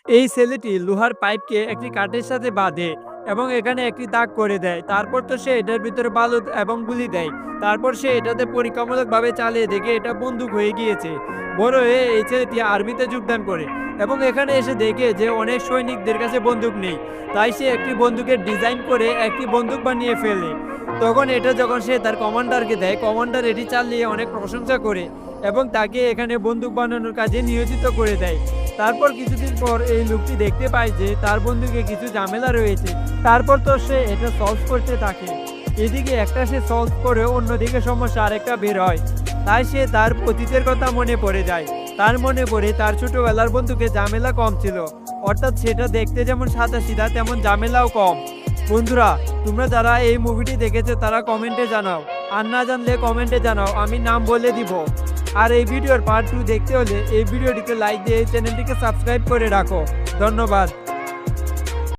এই ছেলেটি লোহার পাইপকে একটি কাঠের সাথে বাঁধে এবং এখানে একটি দাগ করে দেয়। তারপর তো সে এটার ভিতরে বালু এবং গুলি দেয়। তারপর সে এটাতে পরীক্ষামূলকভাবে চালিয়ে দেখে এটা বন্দুক হয়ে গিয়েছে। বড় হয়ে এই ছেলেটি আর্মিতে যোগদান করে এবং এখানে এসে দেখে যে অনেক সৈনিকদের কাছে বন্দুক নেই। তাই সে একটি বন্দুকের ডিজাইন করে একটি বন্দুক বানিয়ে ফেলে। তখন এটা যখন সে তার কমান্ডারকে দেয়, কমান্ডার এটি চালিয়ে অনেক প্রশংসা করে এবং তাকে এখানে বন্দুক বানানোর কাজে নিয়োজিত করে দেয়। তারপর কিছুদিন পর এই লোকটি দেখতে পায় যে তার বন্ধুকে কিছু ঝামেলা রয়েছে। তারপর তো সে এটা সলভ করতে থাকে। এদিকে একটা সে সলভ করে অন্যদিকে সমস্যা আরেকটা বের হয়। তাই সে তার অতীতের কথা মনে পড়ে যায়। তার মনে পড়ে তার ছোটবেলার বন্ধুকে ঝামেলা কম ছিল, অর্থাৎ সেটা দেখতে যেমন সাদা সিধা তেমন ঝামেলাও কম। বন্ধুরা, তোমরা যারা এই মুভিটি দেখেছো তারা কমেন্টে জানাও, আর না জানলে কমেন্টে জানাও, আমি নাম বলে দিব। আর এই ভিডিওর পার্ট 2 দেখতে হলে এই ভিডিওটিকে লাইক দিয়ে এই চ্যানেলটিকে সাবস্ক্রাইব করে রাখো। ধন্যবাদ।